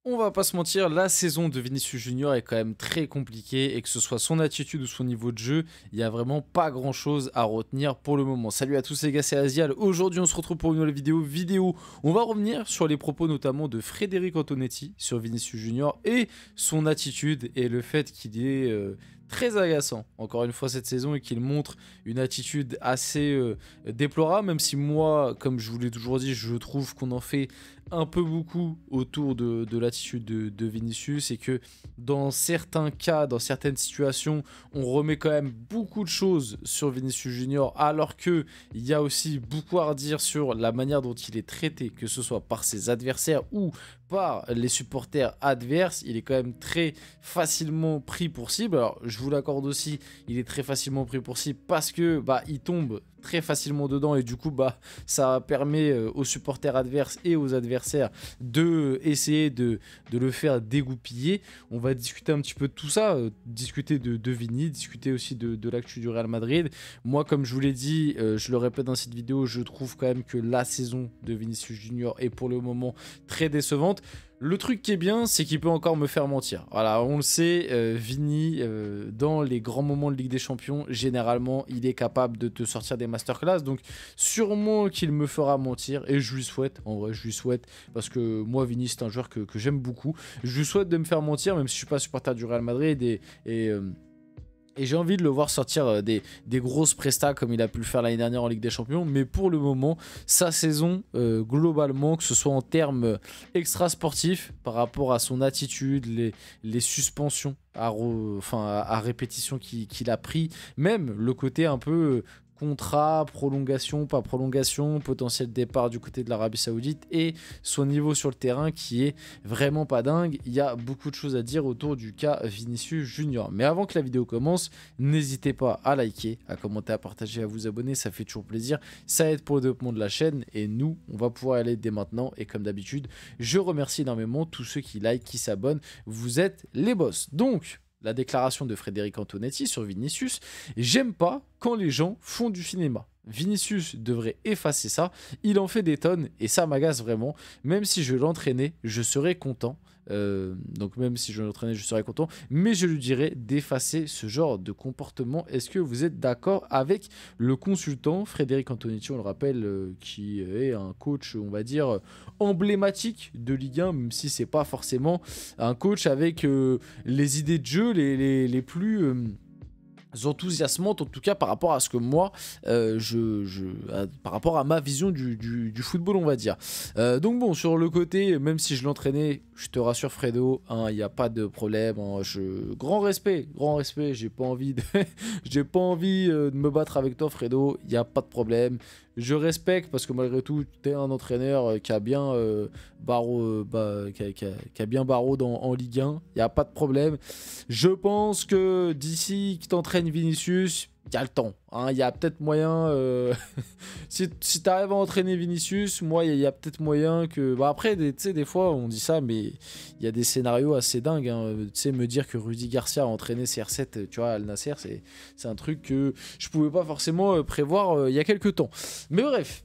On va pas se mentir, la saison de Vinicius Junior est quand même très compliquée et que ce soit son attitude ou son niveau de jeu, il y a vraiment pas grand chose à retenir pour le moment. Salut à tous les gars, c'est Azial. Aujourd'hui on se retrouve pour une nouvelle vidéo. On va revenir sur les propos notamment de Frédéric Antonetti sur Vinicius Junior et son attitude et le fait qu'il est très agaçant encore une fois cette saison et qu'il montre une attitude assez déplorable, même si moi, comme je vous l'ai toujours dit, je trouve qu'on en fait un peu beaucoup autour de l'attitude de Vinicius et que dans certains cas, dans certaines situations, on remet quand même beaucoup de choses sur Vinicius Junior, alors qu'il y a aussi beaucoup à redire sur la manière dont il est traité, que ce soit par ses adversaires ou par les supporters adverses. Il est quand même très facilement pris pour cible. Alors je vous l'accorde aussi, il est très facilement pris pour cible parce que il tombe très facilement dedans et du coup ça permet aux supporters adverses et aux adversaires de essayer de le faire dégoupiller. On va discuter un petit peu de tout ça, discuter de Vini, discuter aussi de l'actu du Real Madrid. Moi, comme je vous l'ai dit, je le répète dans cette vidéo, je trouve quand même que la saison de Vinicius Junior est pour le moment très décevante. Le truc qui est bien, c'est qu'il peut encore me faire mentir. Voilà, on le sait, Vini, dans les grands moments de Ligue des Champions, généralement, il est capable de te sortir des masterclass. Donc, sûrement qu'il me fera mentir. Et je lui souhaite, en vrai, je lui souhaite. Parce que moi, Vini, c'est un joueur que j'aime beaucoup. Je lui souhaite de me faire mentir, même si je ne suis pas supporter du Real Madrid. Et j'ai envie de le voir sortir des grosses prestats comme il a pu le faire l'année dernière en Ligue des Champions. Mais pour le moment, sa saison, globalement, que ce soit en termes extra-sportifs, par rapport à son attitude, les suspensions à répétition qu'il a pris, même le côté un peu contrat, prolongation, pas prolongation, potentiel départ du côté de l'Arabie Saoudite et son niveau sur le terrain qui est vraiment pas dingue. Il y a beaucoup de choses à dire autour du cas Vinicius Junior. Mais avant que la vidéo commence, n'hésitez pas à liker, à commenter, à partager, à vous abonner, ça fait toujours plaisir. Ça aide pour le développement de la chaîne et nous, on va pouvoir aller dès maintenant. Et comme d'habitude, je remercie énormément tous ceux qui like, qui s'abonnent. Vous êtes les boss. Donc, la déclaration de Frédéric Antonetti sur Vinicius: j'aime pas quand les gens font du cinéma. Vinicius devrait effacer ça, il en fait des tonnes et ça m'agace vraiment. Même si je l'entraînais, je serais content. Donc même si je l'entraînais, je serais content. Mais je lui dirais d'effacer ce genre de comportement. Est-ce que vous êtes d'accord avec le consultant Frédéric Antonetti, on le rappelle, qui est un coach, on va dire, emblématique de Ligue 1, même si c'est pas forcément un coach avec les idées de jeu les plus enthousiasmantes, en tout cas par rapport à ce que moi par rapport à ma vision du football, on va dire. Donc bon, sur le côté, même si je l'entraînais, je te rassure Fredo, il n'y a pas de problème, grand respect, j'ai pas envie de j'ai pas envie de me battre avec toi Fredo, il n'y a pas de problème. Je respecte parce que malgré tout, tu es un entraîneur qui a bien barreau en Ligue 1. Il n'y a pas de problème. Je pense que d'ici que tu entraînes Vinicius, il y a le temps. Il y a peut-être moyen... si tu arrives à entraîner Vinicius, moi, il y a peut-être moyen que... après, tu sais, des fois, on dit ça, mais il y a des scénarios assez dingues. Tu sais, me dire que Rudy Garcia a entraîné CR7, tu vois, Al Nasser, c'est un truc que je pouvais pas forcément prévoir il y a quelques temps. Mais bref,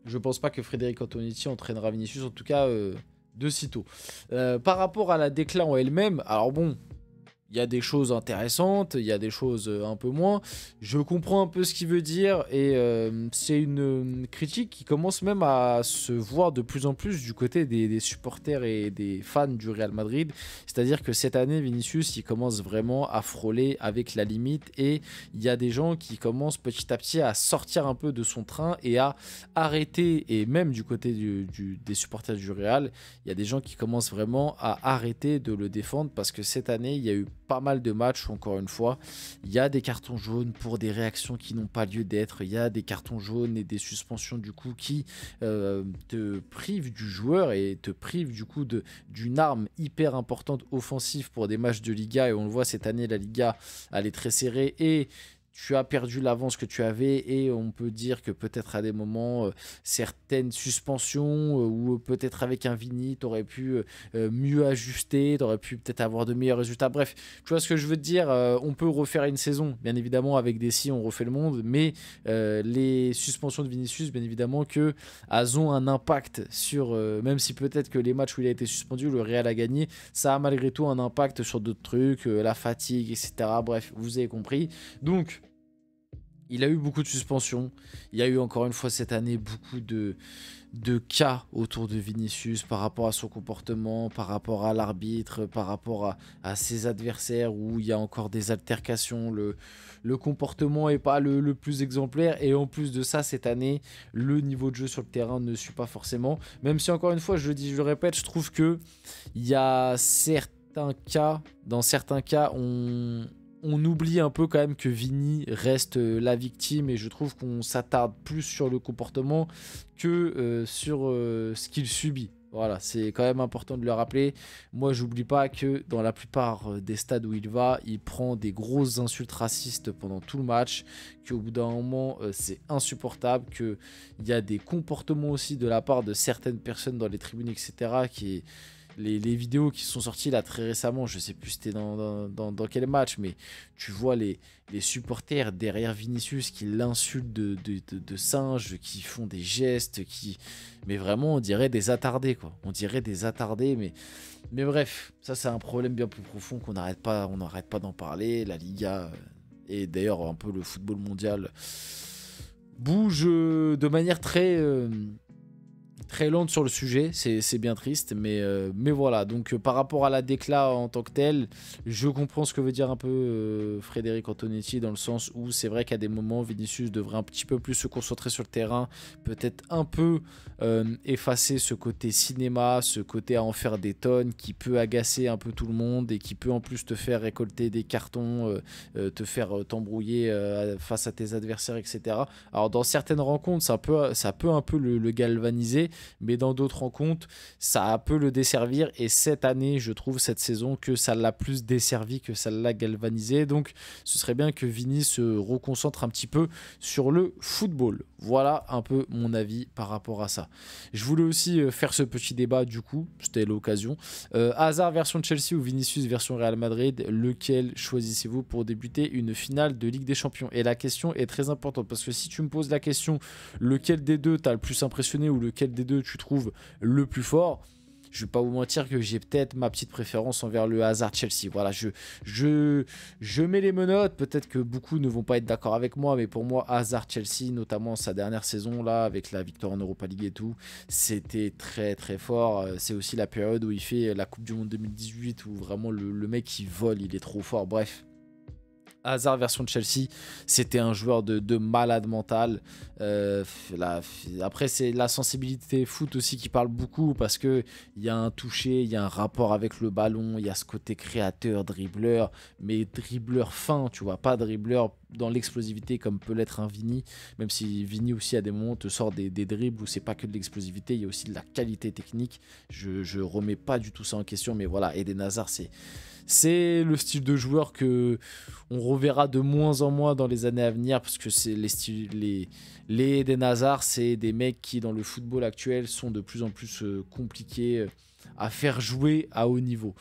je pense pas que Frédéric Antonetti entraînera Vinicius, en tout cas de sitôt. Par rapport à la décla en elle-même, alors bon, il y a des choses intéressantes, il y a des choses un peu moins. Je comprends un peu ce qu'il veut dire et c'est une critique qui commence même à se voir de plus en plus du côté des supporters et des fans du Real Madrid. C'est-à-dire que cette année, Vinicius, il commence vraiment à frôler avec la limite et il y a des gens qui commencent petit à petit à sortir un peu de son train et à arrêter, et même du côté des supporters du Real, il y a des gens qui commencent vraiment à arrêter de le défendre parce que cette année, il y a eu pas mal de matchs, encore une fois, il y a des cartons jaunes pour des réactions qui n'ont pas lieu d'être, il y a des cartons jaunes et des suspensions du coup qui te privent du joueur et te privent du coup d'une arme hyper importante offensive pour des matchs de Liga, et on le voit cette année, la Liga elle est très serrée et tu as perdu l'avance que tu avais et on peut dire que peut-être à des moments, certaines suspensions ou peut-être avec un Vini, tu aurais pu mieux ajuster, tu aurais pu peut-être avoir de meilleurs résultats. Bref, tu vois ce que je veux te dire, on peut refaire une saison, bien évidemment, avec des si on refait le monde, mais les suspensions de Vinicius, bien évidemment, que elles ont un impact sur, même si peut-être que les matchs où il a été suspendu, le Real a gagné, ça a malgré tout un impact sur d'autres trucs, la fatigue, etc. Bref, vous avez compris. Donc, il a eu beaucoup de suspensions. Il y a eu encore une fois cette année beaucoup de cas autour de Vinicius par rapport à son comportement, par rapport à l'arbitre, par rapport à ses adversaires où il y a encore des altercations. Le comportement n'est pas le plus exemplaire. Et en plus de ça, cette année, le niveau de jeu sur le terrain ne suit pas forcément. Même si encore une fois, je le dis, je le répète, je trouve que il y a dans certains cas, on oublie un peu quand même que Vini reste la victime et je trouve qu'on s'attarde plus sur le comportement que sur ce qu'il subit. Voilà, c'est quand même important de le rappeler. Moi, j'oublie pas que dans la plupart des stades où il va, il prend des grosses insultes racistes pendant tout le match, qu'au bout d'un moment, c'est insupportable, qu'il y a des comportements aussi de la part de certaines personnes dans les tribunes, etc., qui est les vidéos qui sont sorties là très récemment, je sais plus c'était dans quel match, mais tu vois les supporters derrière Vinicius qui l'insultent de singes, qui font des gestes, mais vraiment on dirait des attardés quoi. On dirait des attardés, mais bref, ça c'est un problème bien plus profond qu'on n'arrête pas, on n'arrête pas d'en parler. La Liga et d'ailleurs un peu le football mondial bouge de manière très lente sur le sujet, c'est bien triste, mais voilà, donc par rapport à la décla en tant que telle, je comprends ce que veut dire un peu Frédéric Antonetti, dans le sens où c'est vrai qu'à des moments, Vinicius devrait un petit peu plus se concentrer sur le terrain, peut-être un peu effacer ce côté cinéma, ce côté à en faire des tonnes, qui peut agacer un peu tout le monde, et qui peut en plus te faire récolter des cartons, te faire t'embrouiller face à tes adversaires, etc. Alors dans certaines rencontres, ça peut un peu le galvaniser, mais dans d'autres rencontres, ça peut le desservir. Et cette année, je trouve, cette saison, que ça l'a plus desservi que ça l'a galvanisé. Donc, ce serait bien que Vini se reconcentre un petit peu sur le football. Voilà un peu mon avis par rapport à ça. Je voulais aussi faire ce petit débat, du coup, c'était l'occasion. Hazard version Chelsea ou Vinicius version Real Madrid, lequel choisissez-vous pour débuter une finale de Ligue des Champions? Et la question est très importante, parce que si tu me poses la question, lequel des deux t'as le plus impressionné ou lequel des deux tu trouves le plus fort, je vais pas vous mentir que j'ai peut-être ma petite préférence envers le Hazard Chelsea. Voilà, je mets les menottes. Peut-être que beaucoup ne vont pas être d'accord avec moi, mais pour moi, Hazard Chelsea, notamment sa dernière saison là, avec la victoire en Europa League et tout, c'était très très fort. C'est aussi la période où il fait la Coupe du Monde 2018, où vraiment le mec il vole, il est trop fort. Bref. Hazard version de Chelsea, c'était un joueur de malade mental. Après, c'est la sensibilité foot aussi qui parle beaucoup, parce qu'il y a un toucher, il y a un rapport avec le ballon, il y a ce côté créateur, dribbleur, mais dribbleur fin, tu vois, pas dribbleur dans l'explosivité comme peut l'être un Vini, même si Vini aussi à des moments te sort des dribbles où c'est pas que de l'explosivité, il y a aussi de la qualité technique. Je remets pas du tout ça en question, mais voilà, Eden Hazard, c'est le style de joueur que on reverra de moins en moins dans les années à venir, parce que c'est les Eden Hazard, c'est des mecs qui dans le football actuel sont de plus en plus compliqués à faire jouer à haut niveau.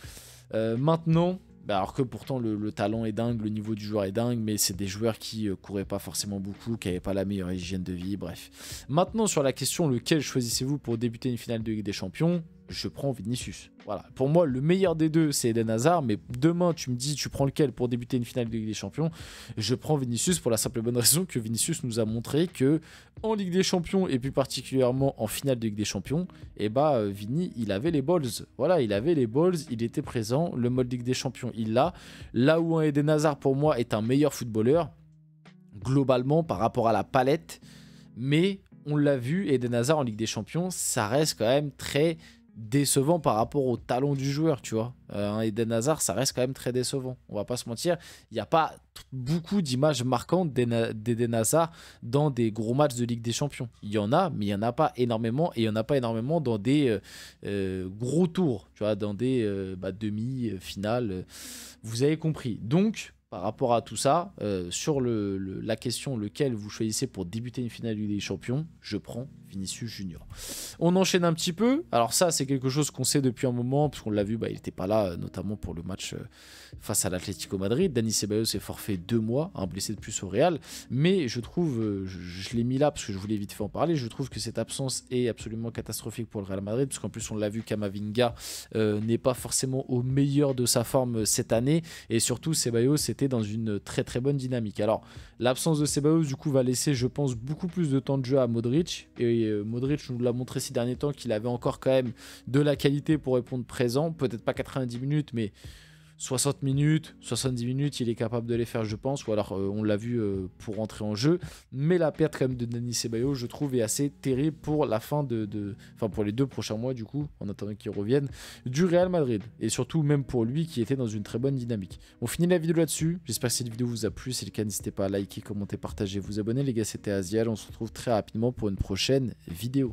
Maintenant, alors que pourtant le talent est dingue, le niveau du joueur est dingue, mais c'est des joueurs qui couraient pas forcément beaucoup, qui n'avaient pas la meilleure hygiène de vie, bref. Maintenant, sur la question lequel choisissez-vous pour débuter une finale de Ligue des Champions, je prends Vinicius. Voilà. Pour moi, le meilleur des deux, c'est Eden Hazard, mais demain, tu me dis, tu prends lequel pour débuter une finale de Ligue des Champions? Je prends Vinicius pour la simple et bonne raison que Vinicius nous a montré que en Ligue des Champions, et plus particulièrement en finale de Ligue des Champions, Vini, il avait les balls. Voilà, il avait les balls, il était présent, le mode Ligue des Champions, il l'a. Là où un Eden Hazard, pour moi, est un meilleur footballeur, globalement, par rapport à la palette, mais on l'a vu, Eden Hazard en Ligue des Champions, ça reste quand même très décevant par rapport au talent du joueur, tu vois. Eden Hazard, ça reste quand même très décevant, on va pas se mentir. Il n'y a pas beaucoup d'images marquantes d'Eden Hazard dans des gros matchs de Ligue des Champions. Il y en a, mais il n'y en a pas énormément, et il n'y en a pas énormément dans des gros tours, tu vois, dans des demi-finales. Vous avez compris. Donc, par rapport à tout ça, sur la question lequel vous choisissez pour débuter une finale de Ligue des Champions, je prends Vinicius Junior. On enchaîne un petit peu. Alors ça, c'est quelque chose qu'on sait depuis un moment, puisqu'on l'a vu, il n'était pas là, notamment pour le match face à l'Atlético Madrid. Dani Ceballos est forfait 2 mois, un blessé de plus au Real. Mais je trouve, je l'ai mis là parce que je voulais vite fait en parler, je trouve que cette absence est absolument catastrophique pour le Real Madrid, parce qu'en plus, on l'a vu, Camavinga n'est pas forcément au meilleur de sa forme cette année. Et surtout, Ceballos était dans une très très bonne dynamique. Alors, l'absence de Ceballos, du coup, va laisser, je pense, beaucoup plus de temps de jeu à Modric. Et Modric nous l'a montré ces derniers temps qu'il avait encore quand même de la qualité pour répondre présent. Peut-être pas 90 minutes, mais 60 minutes, 70 minutes, il est capable de les faire, je pense. Ou alors, on l'a vu pour rentrer en jeu. Mais la perte quand même de Dani Ceballos, je trouve, est assez terrible pour la fin enfin, pour les 2 prochains mois, du coup, en attendant qu'il revienne, du Real Madrid. Et surtout, même pour lui, qui était dans une très bonne dynamique. On finit la vidéo là-dessus. J'espère que cette vidéo vous a plu. Si c'est le cas, n'hésitez pas à liker, commenter, partager, vous abonner. Les gars, c'était Azial. On se retrouve très rapidement pour une prochaine vidéo.